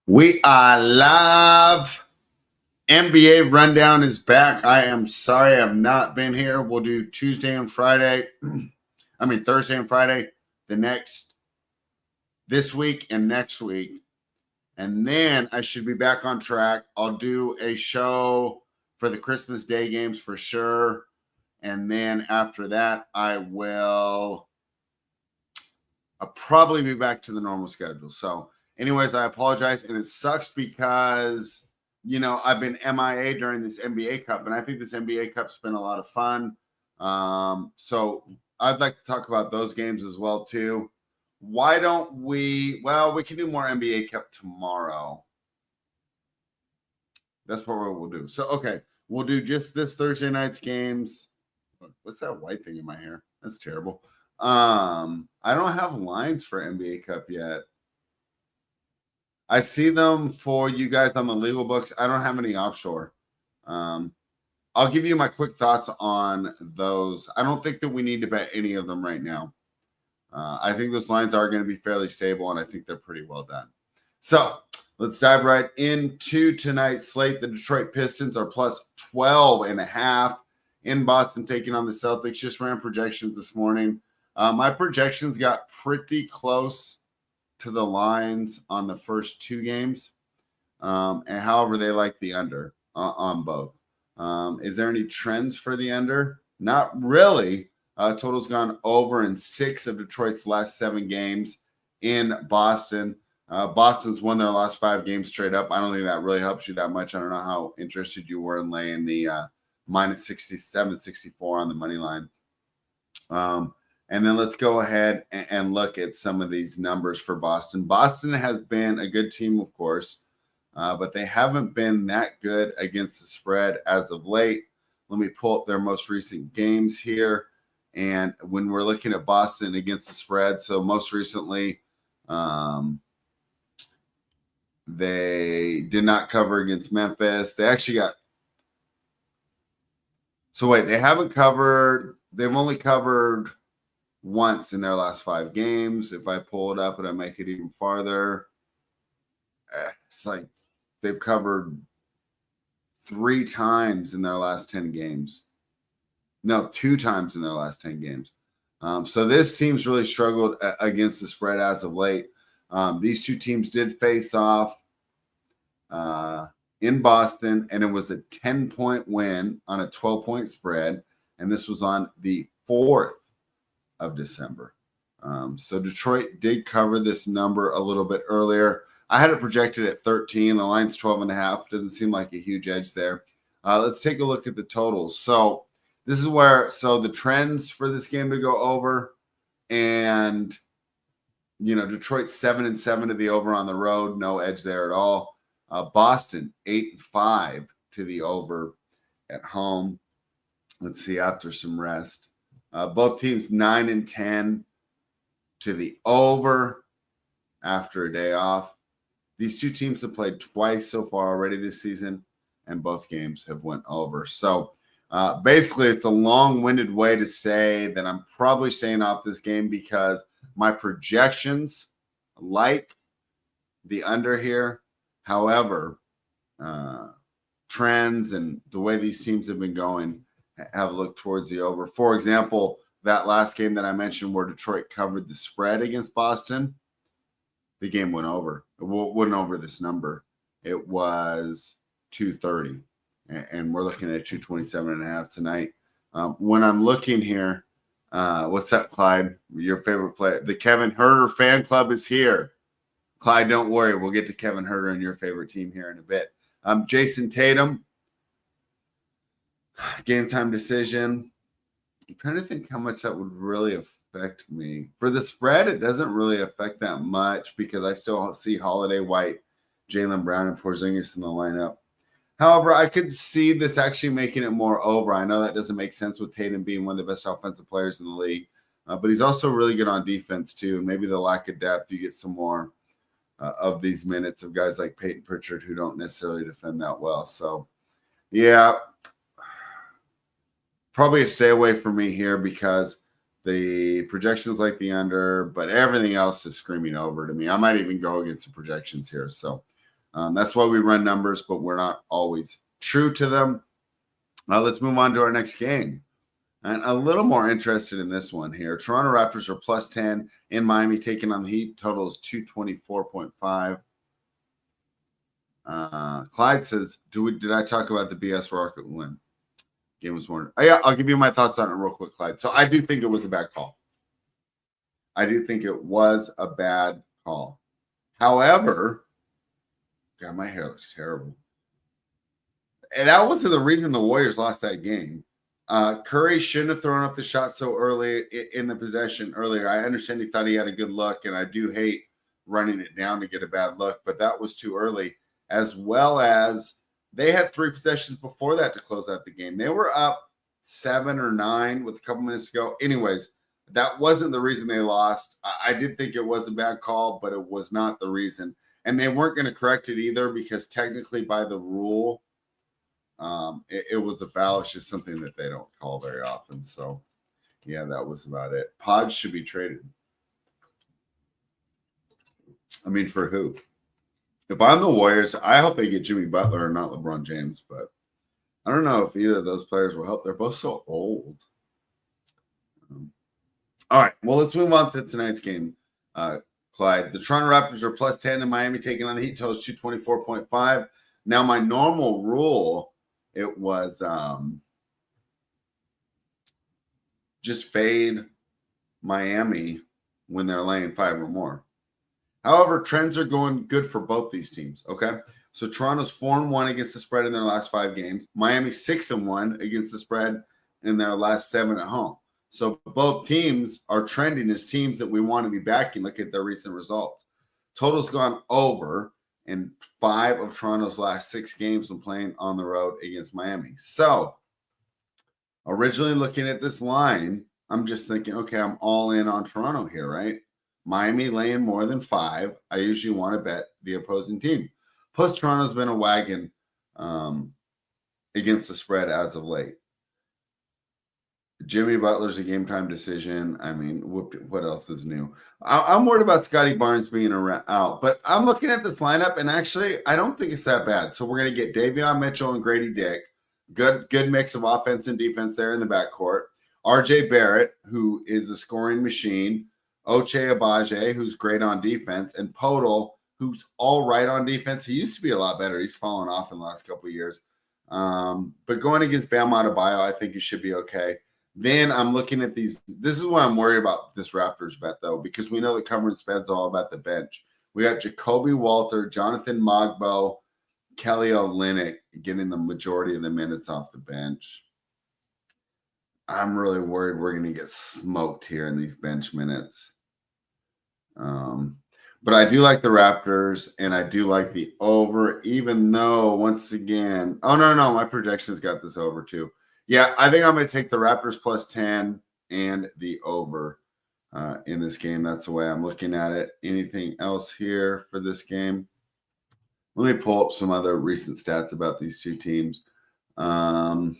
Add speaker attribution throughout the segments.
Speaker 1: We are live. NBA Rundown is back. I am sorry I've not been here. We'll do Tuesday and Friday. Thursday and Friday this week and next week. And then I should be back on track. I'll do a show for the Christmas Day games for sure. And then after that, I'll probably be back to the normal schedule. So anyways, I apologize. And it sucks because, I've been MIA during this NBA Cup. And I think this NBA Cup's been a lot of fun. So I'd like to talk about those games as well, too. Why don't we can do more NBA Cup tomorrow. That's what we'll do. So, okay, we'll do just this Thursday night's games. What's that white thing in my hair? That's terrible. I don't have lines for NBA Cup yet. I see them for you guys on the legal books. I don't have any offshore. I'll give you my quick thoughts on those. I don't think that we need to bet any of them right now. I think those lines are going to be fairly stable, and I think they're pretty well done. So let's dive right into tonight's slate. The Detroit Pistons are plus 12.5 in Boston, taking on the Celtics. Just ran projections this morning. My projections got pretty close to the lines on the first two games. And however, they like the under on both. Is there any trends for the under? Not really. Total's gone over in 6 of Detroit's last 7 games in Boston. Boston's won their last 5 games straight up. I don't think that really helps you that much. I don't know how interested you were in laying the minus 67, 64 on the money line. And then let's go ahead and look at some of these numbers for Boston. Boston has been a good team, of course, but they haven't been that good against the spread as of late. Let me pull up their most recent games here. And when we're looking at Boston against the spread, so most recently, they did not cover against Memphis. They actually got – so wait, they've only covered once in their last 5 games. If I pull it up and I make it even farther, it's like they've covered 3 times in their last 10 games. No, 2 times in their last 10 games. So this team's really struggled against the spread as of late. These two teams did face off in Boston, and it was a 10-point win on a 12-point spread, and this was on the 4th of December. So Detroit did cover this number a little bit earlier. I had it projected at 13. The line's 12.5. Doesn't seem like a huge edge there. Let's take a look at the totals. So this is the trends for this game to go over, and Detroit 7-7 to the over on the road, no edge there at all. Boston 8-5 to the over at home. Let's see, after some rest. Both teams 9-10 to the over after a day off. These two teams have played twice so far already this season, and both games have went over. So basically, it's a long-winded way to say that I'm probably staying off this game because my projections like the under here. However, trends and the way these teams have been going have looked towards the over. For example, that last game that I mentioned where Detroit covered the spread against Boston, the game went over. It went over this number. It was 230. And we're looking at 227.5 tonight. When I'm looking here, what's up, Clyde? Your favorite player. The Kevin Huerter fan club is here. Clyde, don't worry. We'll get to Kevin Huerter and your favorite team here in a bit. Jason Tatum, game time decision. I'm trying to think how much that would really affect me. For the spread, it doesn't really affect that much because I still see Holiday, White, Jaylen Brown, and Porzingis in the lineup. However, I could see this actually making it more over. I know that doesn't make sense with Tatum being one of the best offensive players in the league, but he's also really good on defense too. Maybe the lack of depth, you get some more of these minutes of guys like Peyton Pritchard who don't necessarily defend that well. So, yeah, probably a stay away for me here because the projections like the under, but everything else is screaming over to me. I might even go against the projections here. So That's why we run numbers, but we're not always true to them. Let's move on to our next game. And a little more interested in this one here. Toronto Raptors are plus 10 in Miami, taking on the Heat. Total is 224.5. Clyde says, did I talk about the BS Rocket win? Game was more. Oh, yeah, I'll give you my thoughts on it real quick, Clyde. So I do think it was a bad call. However, God, my hair looks terrible. And that wasn't the reason the Warriors lost that game. Curry shouldn't have thrown up the shot so early in the possession earlier. I understand he thought he had a good look, and I do hate running it down to get a bad look, but that was too early, as well as they had 3 possessions before that to close out the game. They were up 7 or 9 with a couple minutes to go. Anyways, that wasn't the reason they lost. I did think it was a bad call, but it was not the reason. And they weren't going to correct it either because technically by the rule, it was a foul. It's just something that they don't call very often. So, yeah, that was about it. Pods should be traded. I mean, for who? If I'm the Warriors, I hope they get Jimmy Butler and not LeBron James. But I don't know if either of those players will help. They're both so old. All right. Well, let's move on to tonight's game, Clyde. The Toronto Raptors are plus 10 in Miami, taking on the Heat. Total 224.5. Now, my normal rule, it was just fade Miami when they're laying 5 or more. However, trends are going good for both these teams, okay? So Toronto's 4-1 against the spread in their last 5 games. Miami's 6-1 against the spread in their last 7 at home. So both teams are trending as teams that we want to be backing. Look at their recent results. Total's gone over in 5 of Toronto's last 6 games when playing on the road against Miami. So originally looking at this line, I'm just thinking, okay, I'm all in on Toronto here, right? Miami laying more than 5. I usually want to bet the opposing team. Plus, Toronto's been a wagon against the spread as of late. Jimmy Butler's a game-time decision. I mean, what else is new? I'm worried about Scotty Barnes being out, but I'm looking at this lineup, and actually, I don't think it's that bad. So we're going to get Davion Mitchell and Grady Dick. Good mix of offense and defense there in the backcourt. RJ Barrett, who is a scoring machine. Ochai Agbaji, who's great on defense, and Podol, who's all right on defense. He used to be a lot better. He's fallen off in the last couple of years. But going against Bam Adebayo, I think you should be okay. Then I'm looking at these. This is what I'm worried about this Raptors bet, though, because we know the cover and spread's all about the bench. We got Jacoby Walter, Jonathan Mogbo, Kelly Olynyk getting the majority of the minutes off the bench. I'm really worried we're going to get smoked here in these bench minutes. But I do like the Raptors, and I do like the over, even though, once again, no, my projections got this over too. Yeah, I think I'm going to take the Raptors plus 10 and the over in this game. That's the way I'm looking at it. Anything else here for this game? Let me pull up some other recent stats about these two teams. RJ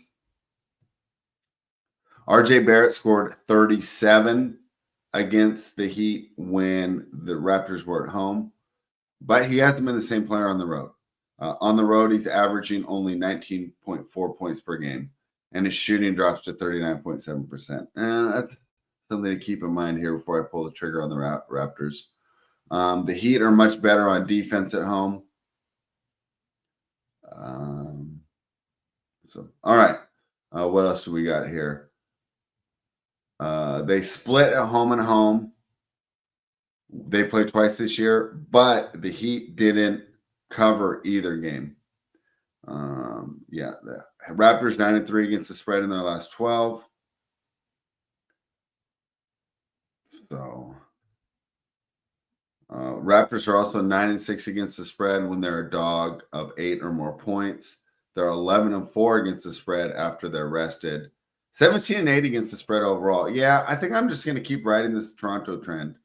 Speaker 1: Barrett scored 37 against the Heat when the Raptors were at home, but he hasn't been the same player on the road. On the road, he's averaging only 19.4 points per game, and his shooting drops to 39.7%. That's something to keep in mind here before I pull the trigger on the Raptors. The Heat are much better on defense at home. All right. What else do we got here? They split at home and home. They played twice this year, but the Heat didn't cover either game. The Raptors 9-3 against the spread in their last 12. So Raptors are also 9-6 against the spread when they're a dog of 8 or more points. They're 11-4 against the spread after they're rested. 17-8 against the spread overall. Yeah, I think I'm just going to keep riding this Toronto trend.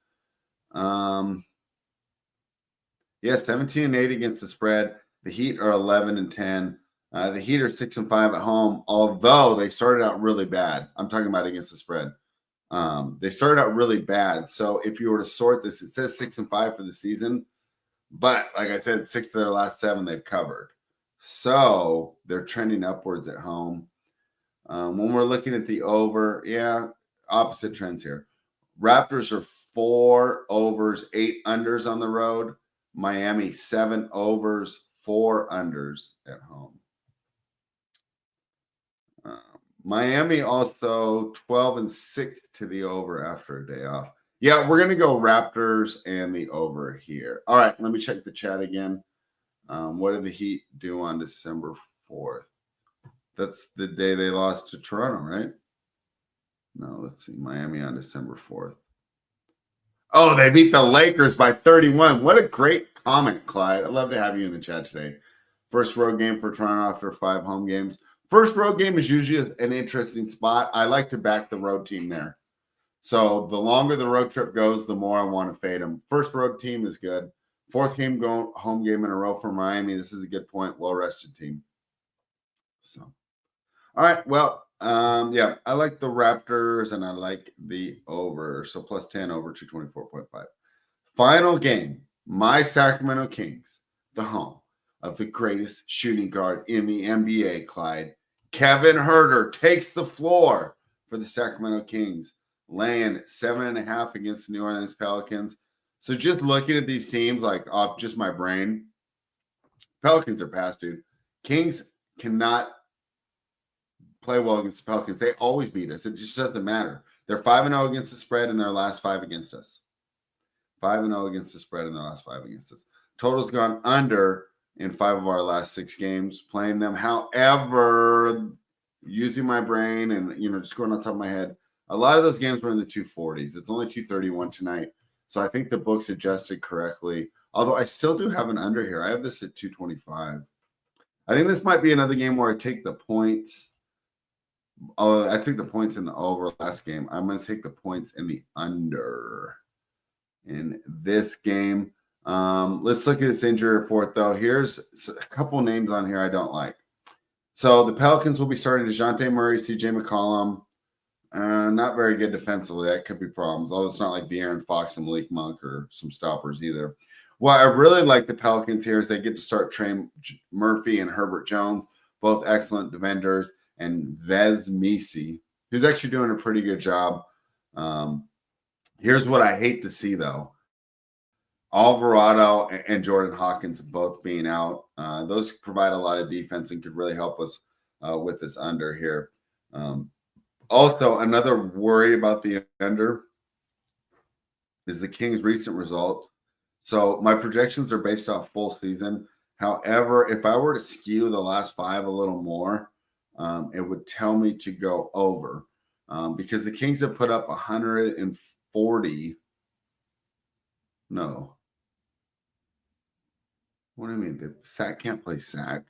Speaker 1: 17-8 against the spread. The Heat are 11-10. The Heat are 6-5 at home, although they started out really bad. I'm talking about against the spread. They started out really bad. So if you were to sort this, it says 6-5 for the season. But like I said, 6 of their last 7 they've covered. So they're trending upwards at home. When we're looking at the over, opposite trends here. Raptors are 4 overs, 8 unders on the road. Miami 7 overs, 4 unders at home. Miami also 12-6 to the over after a day off. Yeah, we're going to go Raptors and the over here. All right, let me check the chat again. What did the Heat do on December 4th? That's the day they lost to Toronto, right? No, let's see. Miami on December 4th. Oh, they beat the Lakers by 31. What a great comment, Clyde. I'd love to have you in the chat today. First road game for Toronto after 5 home games. First road game is usually an interesting spot. I like to back the road team there. So the longer the road trip goes, the more I want to fade them. First road team is good. 4th game home game in a row for Miami. This is a good point. Well-rested team. So, all right. Well, I like the Raptors and I like the over. So plus 10 over 224.5. Final game. My Sacramento Kings, the home of the greatest shooting guard in the NBA, Clyde. Kevin Huerter takes the floor for the Sacramento Kings, laying 7.5 against the New Orleans Pelicans. So just looking at these teams, like off just my brain, Pelicans are past, dude. Kings cannot play well against the Pelicans. They always beat us. It just doesn't matter. They're 5-0 against the spread in their last 5 against us. 5-0 against the spread in their last 5 against us. Total's gone under in 5 of our last 6 games playing them. However, using my brain and, just going on top of my head, a lot of those games were in the 240s. It's only 231 tonight. So I think the books adjusted correctly. Although I still do have an under here. I have this at 225. I think this might be another game where I take the points. Oh, I took the points in the over last game. I'm going to take the points in the under in this game. Let's look at its injury report, though. Here's a couple names on here I don't like. So the Pelicans will be starting DeJounte Murray, CJ McCollum. Not very good defensively. That could be problems. Although it's not like De'Aaron Fox and Malik Monk or some stoppers either. What I really like the Pelicans here is they get to start Trey Murphy and Herbert Jones, both excellent defenders, and Vez Misi, who's actually doing a pretty good job. Here's what I hate to see, though. Alvarado and Jordan Hawkins both being out. Those provide a lot of defense and could really help us with this under here. Also, another worry about the under is the Kings' recent result. So my projections are based off full season. However, if I were to skew the last 5 a little more, it would tell me to go over because the Kings have put up 140. No. What do you mean? Sack can't play sack.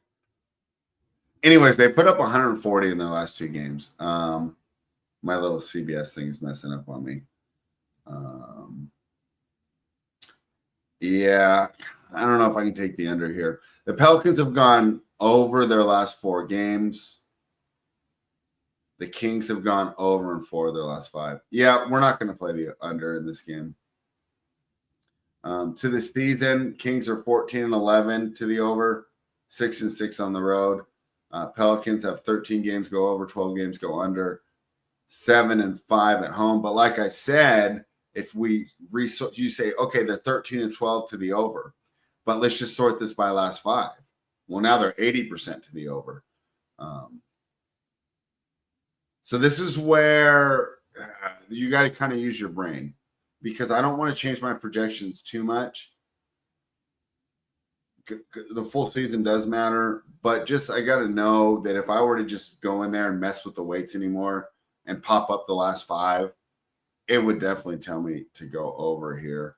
Speaker 1: Anyways, they put up 140 in their last 2 games. My little CBS thing is messing up on me. I don't know if I can take the under here. The Pelicans have gone over their last 4 games. The Kings have gone over in 4 of their last 5. Yeah, we're not going to play the under in this game. To the season, Kings are 14-11 to the over, 6-6 on the road. Pelicans have 13 games go over, 12 games go under, 7-5 at home. But like I said, if you say, okay, they're 13-12 to the over, but let's just sort this by last 5. Well, now they're 80% to the over. So this is where you got to kind of use your brain because I don't want to change my projections too much. The full season does matter, but just I got to know that if I were to just go in there and mess with the weights anymore and pop up the last 5, it would definitely tell me to go over here.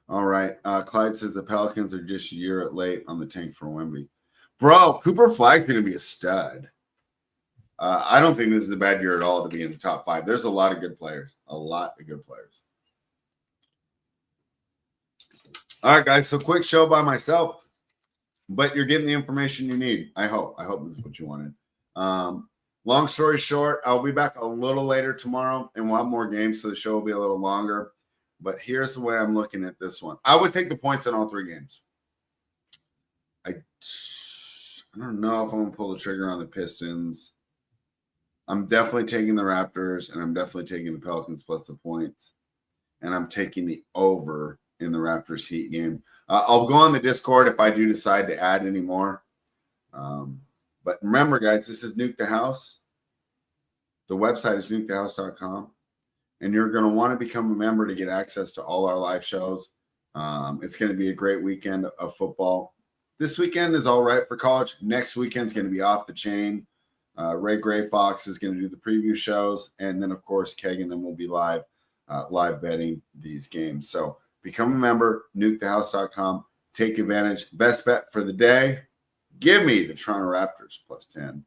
Speaker 1: All right. Clyde says the Pelicans are just a year late on the tank for Wemby. Bro, Cooper Flagg's going to be a stud. I don't think this is a bad year at all to be in the top 5. There's a lot of good players. All right, guys. So quick show by myself, but you're getting the information you need. I hope this is what you wanted. long story short, I'll be back a little later tomorrow, and we'll have more games, so the show will be a little longer. But here's the way I'm looking at this one. I would take the points in all 3 games. I don't know if I'm going to pull the trigger on the Pistons. I'm definitely taking the Raptors, and I'm definitely taking the Pelicans plus the points. And I'm taking the over in the Raptors Heat game. I'll go on the Discord if I do decide to add any more. But remember, guys, this is Nuke the House. The website is nukethehouse.com. And you're going to want to become a member to get access to all our live shows. It's going to be a great weekend of football. This weekend is all right for college. Next weekend is going to be off the chain. Ray Gray Fox is going to do the preview shows. And then, of course, Keg and them will be live betting these games. So become a member, nukethehouse.com. Take advantage. Best bet for the day. Give me the Toronto Raptors plus 10.